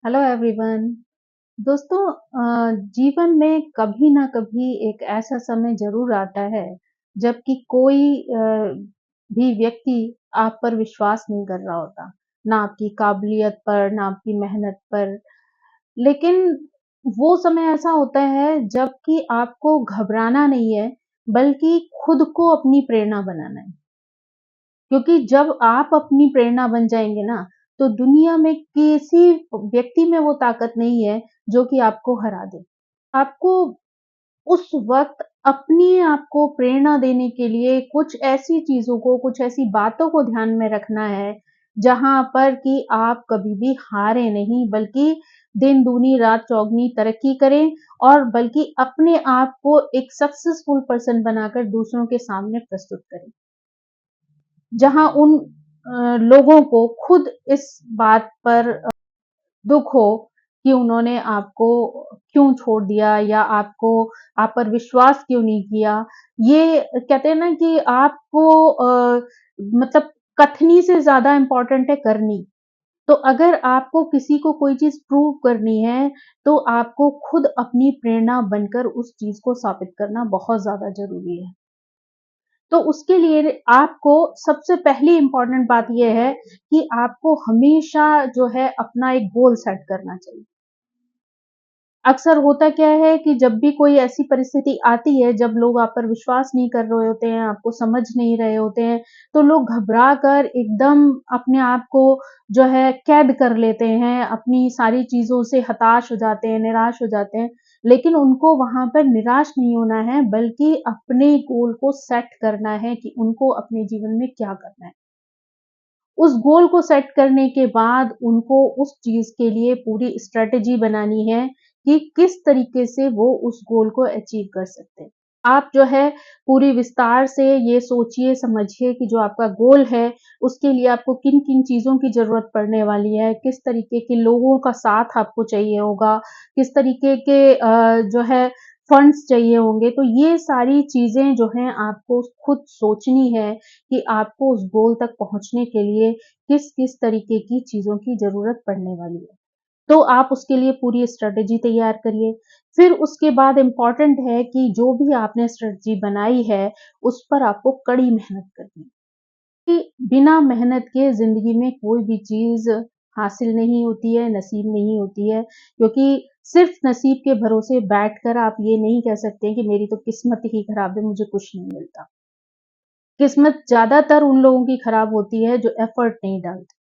Hello everyone. दोस्तों, जीवन में कभी ना कभी एक ऐसा समय जरूर आता है जबकि कोई भी व्यक्ति आप पर विश्वास नहीं कर रहा होता, ना आपकी काबिलियत पर, ना आपकी मेहनत पर। लेकिन वो समय ऐसा होता है जबकि आपको घबराना नहीं है, बल्कि खुद को अपनी प्रेरणा बनाना है। क्योंकि जब आप अपनी प्रेरणा बन जाएंगे ना, तो दुनिया में किसी व्यक्ति में वो ताकत नहीं है जो कि आपको हरा दे। आपको उस वक्त अपने आप को प्रेरणा देने के लिए कुछ ऐसी चीजों को, कुछ ऐसी बातों को ध्यान में रखना है जहां पर कि आप कभी भी हारे नहीं, बल्कि दिन दूनी रात चौगनी तरक्की करें, और बल्कि अपने आप को एक सक्सेसफुल पर्सन बनाकर दूसरों के सामने प्रस्तुत करें, जहां उन लोगों को खुद इस बात पर दुख हो कि उन्होंने आपको क्यों छोड़ दिया, या आपको आप पर विश्वास क्यों नहीं किया। ये कहते हैं ना कि आपको मतलब कथनी से ज्यादा इंपॉर्टेंट है करनी। तो अगर आपको किसी को कोई चीज प्रूव करनी है, तो आपको खुद अपनी प्रेरणा बनकर उस चीज को साबित करना बहुत ज्यादा जरूरी है। तो उसके लिए आपको सबसे पहली इंपॉर्टेंट बात यह है कि आपको हमेशा जो है अपना एक गोल सेट करना चाहिए। अक्सर होता क्या है कि जब भी कोई ऐसी परिस्थिति आती है जब लोग आप पर विश्वास नहीं कर रहे होते हैं, आपको समझ नहीं रहे होते हैं, तो लोग घबरा कर एकदम अपने आप को जो है कैद कर लेते हैं, अपनी सारी चीजों से हताश हो जाते हैं, निराश हो जाते हैं। लेकिन उनको वहां पर निराश नहीं होना है, बल्कि अपने गोल को सेट करना है कि उनको अपने जीवन में क्या करना है। उस गोल को सेट करने के बाद उनको उस चीज के लिए पूरी स्ट्रेटेजी बनानी है कि किस तरीके से वो उस गोल को अचीव कर सकते हैं। आप जो है पूरी विस्तार से ये सोचिए समझिए कि जो आपका गोल है, उसके लिए आपको किन किन चीजों की जरूरत पड़ने वाली है, किस तरीके के लोगों का साथ आपको चाहिए होगा, किस तरीके के जो है फंड्स चाहिए होंगे। तो ये सारी चीजें जो हैं आपको खुद सोचनी है कि आपको उस गोल तक पहुंचने के लिए किस किस तरीके की चीजों की जरूरत पड़ने वाली है। तो आप उसके लिए पूरी स्ट्रेटेजी तैयार करिए। फिर उसके बाद इम्पोर्टेंट है कि जो भी आपने स्ट्रेटेजी बनाई है, उस पर आपको कड़ी मेहनत करनी है। कि बिना मेहनत के जिंदगी में कोई भी चीज हासिल नहीं होती है, नसीब नहीं होती है। क्योंकि सिर्फ नसीब के भरोसे बैठकर आप ये नहीं कह सकते कि मेरी तो किस्मत ही खराब है, मुझे कुछ नहीं मिलता। किस्मत ज्यादातर उन लोगों की खराब होती है जो एफर्ट नहीं डालते।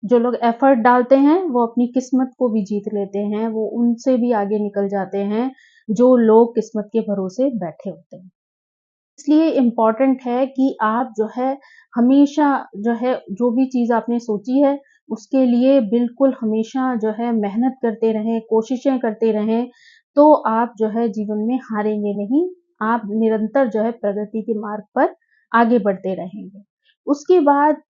जो लोग एफर्ट डालते हैं वो अपनी किस्मत को भी जीत लेते हैं, वो उनसे भी आगे निकल जाते हैं जो लोग किस्मत के भरोसे बैठे होते हैं। इसलिए इम्पोर्टेंट है कि आप जो है हमेशा जो है जो भी चीज आपने सोची है, उसके लिए बिल्कुल हमेशा जो है मेहनत करते रहें, कोशिशें करते रहें। तो आप जो है जीवन में हारेंगे नहीं, आप निरंतर जो है प्रगति के मार्ग पर आगे बढ़ते रहेंगे। उसके बाद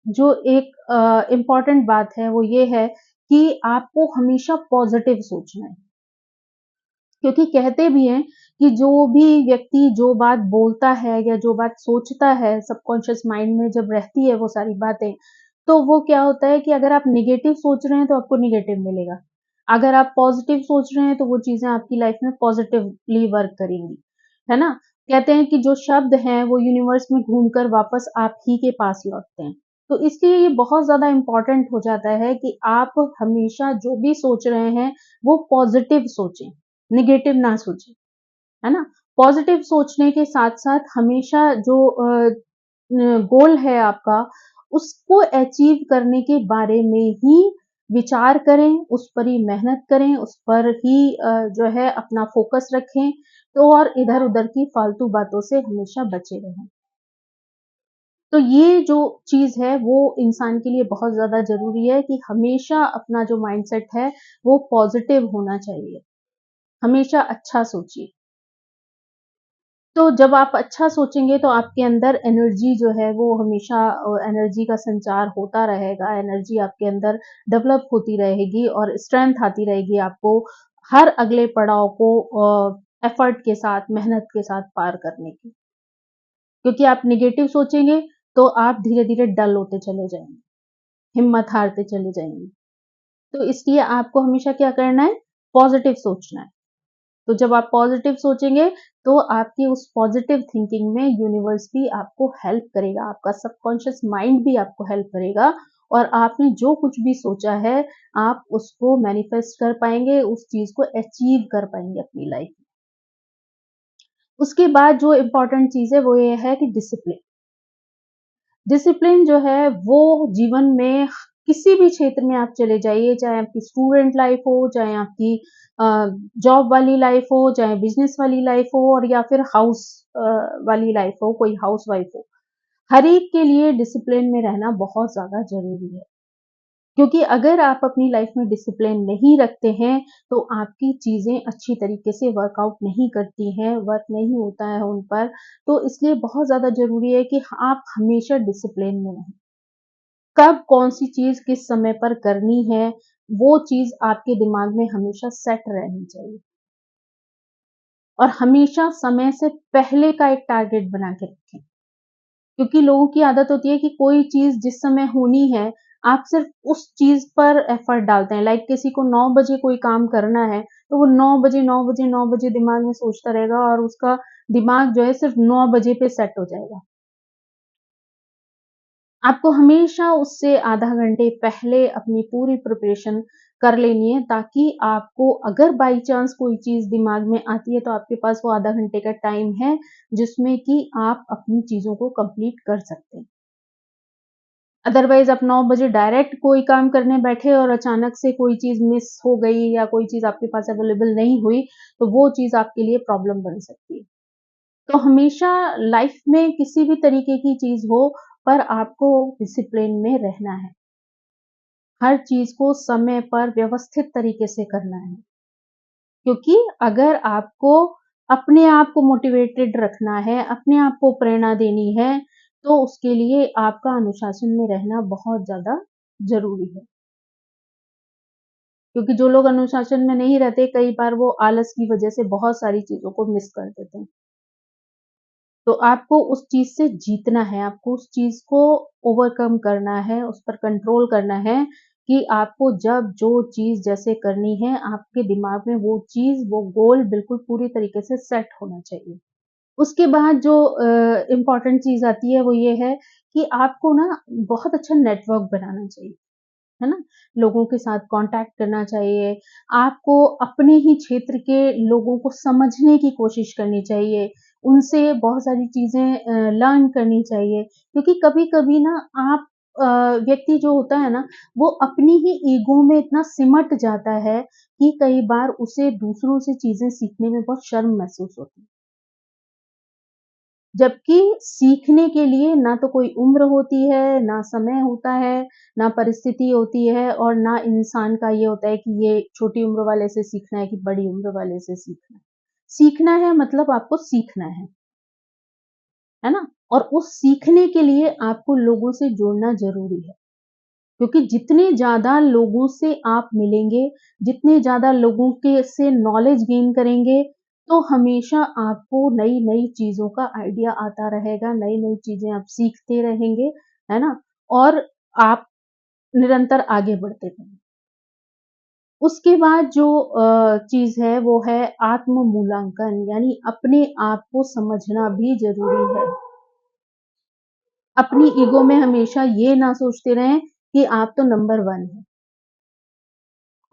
जो एक इम्पोर्टेंट बात है वो ये है कि आपको हमेशा पॉजिटिव सोचना है। क्योंकि कहते भी हैं कि जो भी व्यक्ति जो बात बोलता है या जो बात सोचता है, सबकॉन्शियस माइंड में जब रहती है वो सारी बातें, तो वो क्या होता है कि अगर आप निगेटिव सोच रहे हैं तो आपको निगेटिव मिलेगा। अगर आप पॉजिटिव सोच रहे हैं तो वो चीजें आपकी लाइफ में पॉजिटिवली वर्क करेंगी, है ना। कहते हैं कि जो शब्द हैं वो यूनिवर्स में घूमकर वापस आप ही के पास लौटते हैं। तो इसलिए ये बहुत ज्यादा इंपॉर्टेंट हो जाता है कि आप हमेशा जो भी सोच रहे हैं वो पॉजिटिव सोचें, नेगेटिव ना सोचें, है ना। पॉजिटिव सोचने के साथ साथ हमेशा जो गोल है आपका, उसको अचीव करने के बारे में ही विचार करें, उस पर ही मेहनत करें, उस पर ही जो है अपना फोकस रखें। तो और इधर उधर की फालतू बातों से हमेशा बचे रहें। तो ये जो चीज है वो इंसान के लिए बहुत ज्यादा जरूरी है कि हमेशा अपना जो माइंडसेट है वो पॉजिटिव होना चाहिए। हमेशा अच्छा सोचिए। तो जब आप अच्छा सोचेंगे तो आपके अंदर एनर्जी जो है वो हमेशा एनर्जी का संचार होता रहेगा, एनर्जी आपके अंदर डेवलप होती रहेगी और स्ट्रेंथ आती रहेगी आपको हर अगले पड़ाव को एफर्ट के साथ, मेहनत के साथ पार करने की। क्योंकि आप नेगेटिव सोचेंगे तो आप धीरे धीरे डल होते चले जाएंगे, हिम्मत हारते चले जाएंगे। तो इसलिए आपको हमेशा क्या करना है, पॉजिटिव सोचना है। तो जब आप पॉजिटिव सोचेंगे तो आपकी उस पॉजिटिव थिंकिंग में यूनिवर्स भी आपको हेल्प करेगा, आपका सबकॉन्शियस माइंड भी आपको हेल्प करेगा और आपने जो कुछ भी सोचा है आप उसको मैनिफेस्ट कर पाएंगे, उस चीज को अचीव कर पाएंगे अपनी लाइफ में। उसके बाद जो इम्पोर्टेंट चीज है वो ये है कि डिसिप्लिन। डिसिप्लिन जो है वो जीवन में किसी भी क्षेत्र में आप चले जाइए, चाहे आपकी स्टूडेंट लाइफ हो, चाहे आपकी जॉब वाली लाइफ हो, चाहे बिजनेस वाली लाइफ हो और या फिर हाउस वाली लाइफ हो, कोई हाउस वाइफ हो, हर एक के लिए डिसिप्लिन में रहना बहुत ज्यादा जरूरी है। क्योंकि अगर आप अपनी लाइफ में डिसिप्लिन नहीं रखते हैं तो आपकी चीजें अच्छी तरीके से वर्कआउट नहीं करती हैं, वर्क नहीं होता है उन पर। तो इसलिए बहुत ज्यादा जरूरी है कि आप हमेशा डिसिप्लिन में रहें। कब कौन सी चीज किस समय पर करनी है वो चीज आपके दिमाग में हमेशा सेट रहनी चाहिए और हमेशा समय से पहले का एक टारगेट बना के रखें। क्योंकि लोगों की आदत होती है कि कोई चीज जिस समय होनी है आप सिर्फ उस चीज पर एफर्ट डालते हैं। लाइक किसी को 9 बजे कोई काम करना है तो वो 9 बजे दिमाग में सोचता रहेगा और उसका दिमाग जो है सिर्फ 9 बजे पे सेट हो जाएगा। आपको हमेशा उससे आधा घंटे पहले अपनी पूरी प्रिपरेशन कर लेनी है ताकि आपको अगर बाई चांस कोई चीज दिमाग में आती है तो आपके पास वो आधा घंटे का टाइम है जिसमें कि आप अपनी चीजों को कंप्लीट कर सकते हैं। अदरवाइज आप 9 बजे डायरेक्ट कोई काम करने बैठे और अचानक से कोई चीज मिस हो गई या कोई चीज आपके पास अवेलेबल नहीं हुई तो वो चीज आपके लिए प्रॉब्लम बन सकती है। तो हमेशा लाइफ में किसी भी तरीके की चीज हो पर आपको डिसिप्लिन में रहना है। हर चीज को समय पर व्यवस्थित तरीके से करना है। क्योंकि अगर आपको अपने आप को मोटिवेटेड रखना है, अपने आप को प्रेरणा देनी है, तो उसके लिए आपका अनुशासन में रहना बहुत ज़्यादा ज़रूरी है। क्योंकि जो लोग अनुशासन में नहीं रहते, कई बार वो आलस की वजह से बहुत सारी चीज़ों को मिस कर देते हैं। तो आपको उस चीज़ से जीतना है, आपको उस चीज़ को ओवरकम करना है, उस पर कंट्रोल करना है कि आपको जब जो चीज़ जैसे करनी है, आपके दिमाग में वो चीज़, वो गोल बिल्कुल पूरी तरीके से सेट होना चाहिए। उसके बाद जो इम्पोर्टेंट चीज़ आती है वो ये है कि आपको ना बहुत अच्छा नेटवर्क बनाना चाहिए, है ना? लोगों के साथ कॉन्टैक्ट करना चाहिए, आपको अपने ही क्षेत्र के लोगों को समझने की कोशिश करनी चाहिए, उनसे बहुत सारी चीज़ें लर्न करनी चाहिए। क्योंकि कभी-कभी ना आप अ, व्यक्ति जो होता है ना, वो अपनी ही ईगो में इतना सिमट जाता है कि कई बार उसे दूसरों से चीज़ें सीखने में बहुत शर्म महसूस होती है। जबकि सीखने के लिए ना तो कोई उम्र होती है, ना समय होता है, ना परिस्थिति होती है और ना इंसान का ये होता है कि ये छोटी उम्र वाले से सीखना है कि बड़ी उम्र वाले से सीखना है। सीखना है मतलब आपको सीखना है ना? और उस सीखने के लिए आपको लोगों से जुड़ना ज़रूरी है। क्योंकि जितने ज़्यादा लोगों से आप मिलेंगे, जितने ज़्यादा लोगों के से नॉलेज गेन करेंगे, तो हमेशा आपको नई-नई चीज़ों का आइडिया आता रहेगा, नई-नई चीज़ें आप सीखते रहेंगे, है ना? और आप निरंतर आगे बढ़ते रहेंगे। उसके बाद जो चीज़ है वो है आत्म मूल्यांकन यानी अपने आप को समझना भी ज़रूरी है। अपनी ईगो में हमेशा ये ना सोचते रहें कि आप तो नंबर 1 हैं।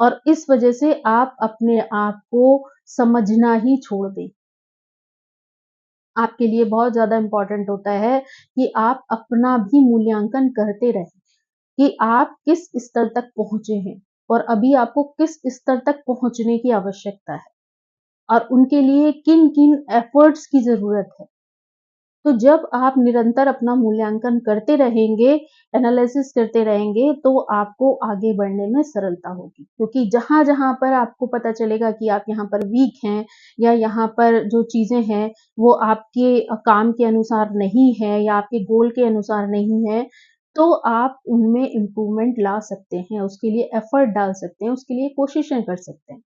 और इस वजह से आप अपने आप को समझना ही छोड़ दें। आपके लिए बहुत ज़्यादा इम्पोर्टेंट होता है कि आप अपना भी मूल्यांकन करते रहें, कि आप किस स्तर तक पहुँचे हैं और अभी आपको किस स्तर तक पहुँचने की आवश्यकता है और उनके लिए किन-किन एफर्ट्स की ज़रूरत है। तो जब आप निरंतर अपना मूल्यांकन करते रहेंगे, एनालिसिस करते रहेंगे, तो आपको आगे बढ़ने में सरलता होगी। क्योंकि जहाँ-जहाँ पर आपको पता चलेगा कि आप यहाँ पर वीक हैं या यहाँ पर जो चीज़ें हैं, वो आपके काम के अनुसार नहीं है या आपके गोल के अनुसार नहीं है, तो आप उनमें इम्प्रूवमेंट ला सकते हैं, उसके लिए एफर्ट डाल सकते हैं, उसके लिए कोशिशें कर सकते हैं।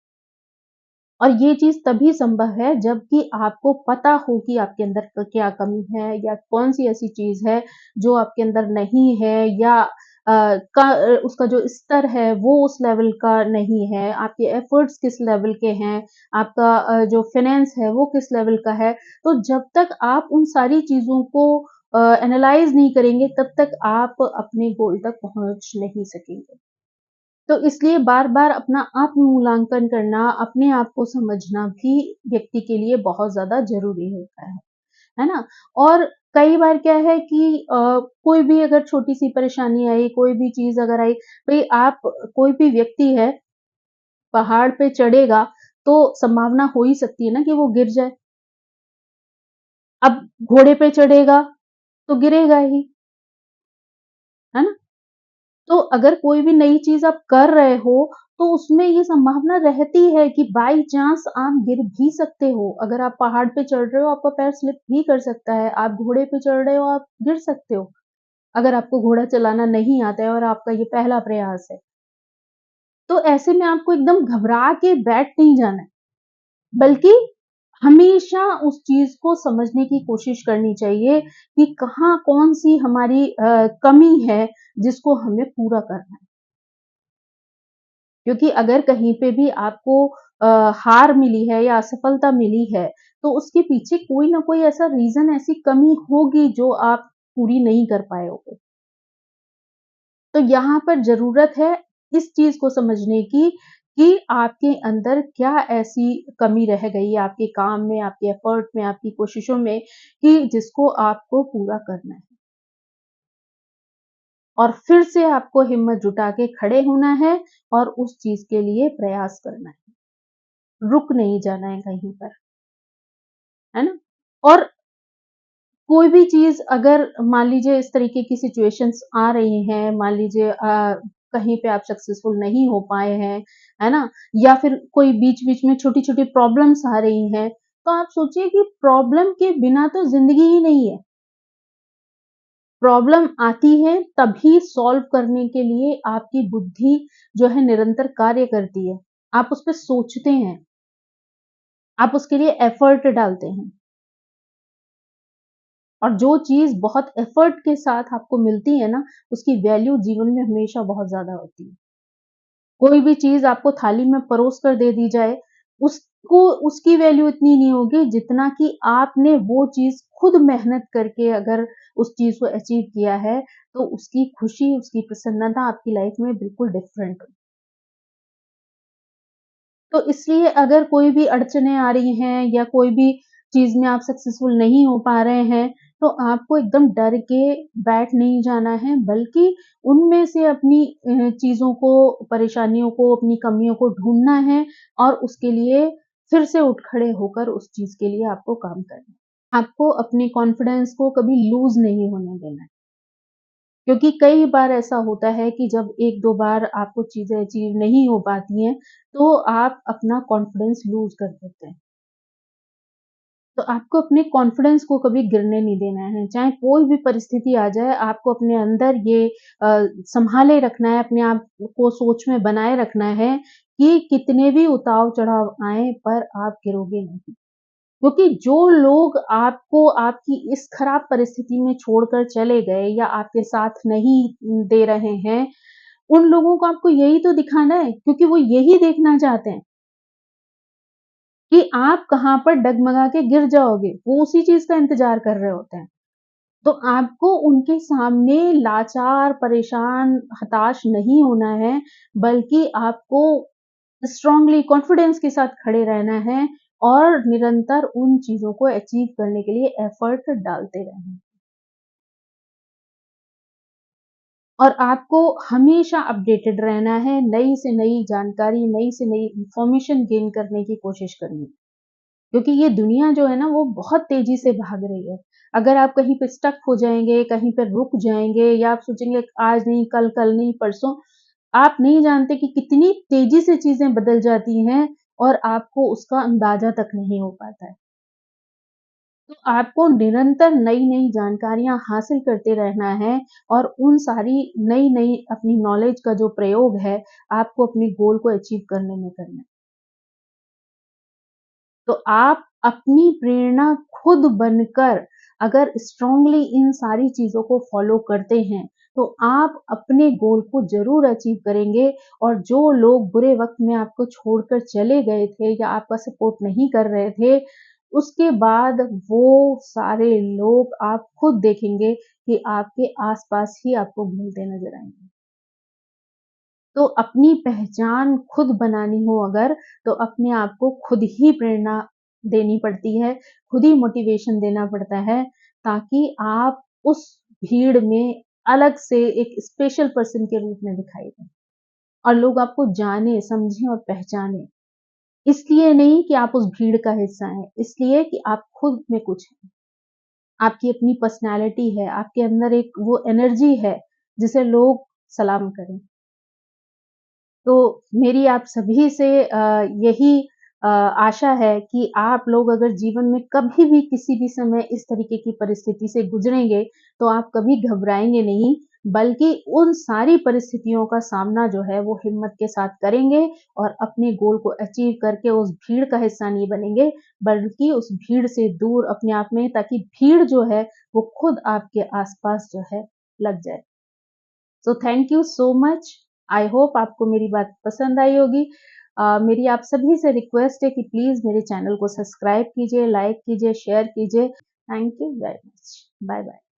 और ये चीज़ तभी संभव है जबकि आपको पता हो कि आपके अंदर क्या कमी है या कौन-सी ऐसी चीज़ है जो आपके अंदर नहीं है या उसका जो स्तर है वो उस लेवल का नहीं है, आपके एफर्ट्स किस लेवल के हैं, आपका जो फाइनेंस है वो किस लेवल का है। तो जब तक आप उन सारी चीज़ों को एनालाइज़ नहीं करेंगे तब तक आप अपने गोल तक पहुँच नहीं सकेंगे। तो इसलिए बार-बार अपना आत्म-मूल्यांकन करना, अपने आप को समझना भी व्यक्ति के लिए बहुत ज़्यादा ज़रूरी होता है ना? और कई बार क्या है कि कोई भी अगर छोटी-सी परेशानी आई, कोई भी चीज़ अगर आई, भई आप कोई भी व्यक्ति है, पहाड़ पे चढ़ेगा, तो संभावना हो ही सकती है ना कि वो गिर जाए। अब घोड़े पे चढ़ेगा, तो गिरेगा ही, है ना? तो अगर कोई भी नई चीज़ आप कर रहे हो, तो उसमें ये संभावना रहती है कि बाई चांस आप गिर भी सकते हो। अगर आप पहाड़ पे चढ़ रहे हो, आपका पैर स्लिप भी कर सकता है। आप घोड़े पे चढ़ रहे हो, आप गिर सकते हो। अगर आपको घोड़ा चलाना नहीं आता है और आपका ये पहला प्रयास है। तो ऐसे में आपको एकदम घबरा के बैठ नहीं जाना है, बल्कि हमेशा उस चीज़ को समझने की कोशिश करनी चाहिए कि कहाँ कौन-सी हमारी कमी है, जिसको हमें पूरा करना है। क्योंकि अगर कहीं पे भी आपको हार मिली है या असफलता मिली है, तो उसके पीछे कोई ना कोई ऐसा रीज़न, ऐसी कमी होगी जो आप पूरी नहीं कर पाए होगे। तो यहाँ पर ज़रूरत है इस चीज़ को समझने की कि आपके अंदर क्या ऐसी कमी रह गई है आपके काम में, आपके एफ़र्ट में, आपकी कोशिशों में कि जिसको आपको पूरा करना है। और फिर से आपको हिम्मत जुटा के खड़े होना है और उस चीज़ के लिए प्रयास करना है। रुक नहीं जाना है कहीं पर, है ना? और कोई भी चीज़ अगर मान लीजिए इस तरीके की सिचुएशंस आ रही हैं, मान लीजिए कहीं पे आप सक्सेसफुल नहीं हो पाए हैं, है ना? या फिर कोई बीच-बीच में छोटी-छोटी प्रॉब्लम्स आ रही हैं, तो आप सोचिए कि प्रॉब्लम के बिना तो ज़िंदगी ही नहीं है। प्रॉब्लम आती है तभी सॉल्व करने के लिए आपकी बुद्धि जो है निरंतर कार्य करती है। आप उस पे सोचते हैं, आप उसके लिए एफर्ट डालते हैं। और जो चीज़ बहुत एफर्ट के साथ आपको मिलती है ना, उसकी वैल्यू जीवन में हमेशा बहुत ज़्यादा होती है। कोई भी चीज़ आपको थाली में परोस कर दे दी जाए, उसको उसकी वैल्यू इतनी नहीं होगी जितना कि आपने वो चीज़ खुद मेहनत करके अगर उस चीज़ को अचीव किया है, तो उसकी खुशी, उसकी प्रसन्नता आपकी लाइफ में बिल्कुल डिफरेंट हो। तो इसलिए अगर कोई भी अड़चनें आ रही हैं या कोई भी चीज़ में आप सक्सेसफुल नहीं हो पा रहे हैं, तो आपको एकदम डर के बैठ नहीं जाना है, बल्कि उनमें से अपनी चीज़ों को, परेशानियों को, अपनी कमियों को ढूँढना है और उसके लिए फिर से उठ खड़े होकर उस चीज़ के लिए आपको काम करना है। आपको अपने कॉन्फिडेंस को कभी लूज़ नहीं होने देना है। क्योंकि कई बार ऐसा होता है कि जब 1-2 बार आपको चीज़ें अचीव नहीं हो पाती हैं, तो आप अपना कॉन्फिडेंस लूज़ कर देते हैं। तो आपको अपने कॉन्फिडेंस को कभी गिरने नहीं देना है, चाहे कोई भी परिस्थिति आ जाए, आपको अपने अंदर ये सँभाले रखना है, अपने आप को सोच में बनाए रखना है कि कितने भी उतार-चढ़ाव आएँ, पर आप गिरोगे नहीं। क्योंकि जो लोग आपको आपकी इस खराब परिस्थिति में छोड़कर चले गए या आपके साथ नहीं दे रहे हैं, उन लोगों को आपको यही तो दिखाना है, क्योंकि वो यही देखना चाहते हैं कि आप कहाँ पर डगमगा के गिर जाओगे, वो उसी चीज़ का इंतज़ार कर रहे होते हैं। तो आपको उनके सामने लाचार, परेशान, हताश नहीं होना है, बल्कि आपको स्ट्रांगली कॉन्फिडेंस के साथ खड़े रहना है और निरंतर उन चीज़ों को अचीव करने के लिए एफर्ट डालते रहना है। और आपको हमेशा अपडेटेड रहना है, नई से नई जानकारी, नई से नई इन्फॉर्मेशन गेन करने की कोशिश करनी है। क्योंकि ये दुनिया जो है ना वो बहुत तेज़ी से भाग रही है। अगर आप कहीं पे स्टक हो जाएँगे, कहीं पे रुक जाएँगे या आप सोचेंगे आज नहीं कल, कल नहीं परसों, आप नहीं जानते कि कितनी तेज़ी से चीज़ें बदल जाती हैं और आपको उसका अंदाज़ा तक नहीं हो पाता है। तो आपको निरंतर नई-नई जानकारियाँ हासिल करते रहना है और उन सारी नई-नई अपनी नॉलेज का जो प्रयोग है, आपको अपने गोल को अचीव करने में करना है। तो आप अपनी प्रेरणा खुद बनकर अगर स्ट्रांगली इन सारी चीज़ों को फ़ॉलो करते हैं, तो आप अपने गोल को ज़रूर अचीव करेंगे और जो लोग बुरे वक़्त में आपको छोड़कर चले गए थे या आपका सपोर्ट नहीं कर रहे थे, उसके बाद वो सारे लोग आप खुद देखेंगे कि आपके आस-पास ही आपको घूमते नज़र आएँगे। तो अपनी पहचान खुद बनानी हो अगर, तो अपने आप को खुद ही प्रेरणा देनी पड़ती है, खुद ही मोटिवेशन देना पड़ता है, ताकि आप उस भीड़ में अलग से एक स्पेशल पर्सन के रूप में दिखाई दें और लोग आपको जाने, समझें और पहचानें। इसलिए नहीं कि आप उस भीड़ का हिस्सा हैं, इसलिए कि आप खुद में कुछ हैं। आपकी अपनी पर्सनैलिटी है, आपके अंदर एक वो एनर्जी है, जिसे लोग सलाम करें। तो मेरी आप सभी से यही आशा है कि आप लोग अगर जीवन में कभी भी किसी भी समय इस तरीके की परिस्थिति से गुज़रेंगे, तो आप कभी घबराएँगे नहीं, बल्कि उन सारी परिस्थितियों का सामना जो है वो हिम्मत के साथ करेंगे और अपने गोल को अचीव करके उस भीड़ का हिस्सा नहीं बनेंगे, बल्कि उस भीड़ से दूर अपने आप में ताकि भीड़ जो है वो खुद आपके आस-पास जो है लग जाए। So thank you so much. I hope आपको मेरी बात पसंद आई होगी। मेरी आप सभी से रिक्वेस्ट है कि प्लीज़ मेरे चैनल को सब्सक्राइब कीजिए, लाइक कीजिए, शेयर कीजिए। Thank you very much. Bye bye.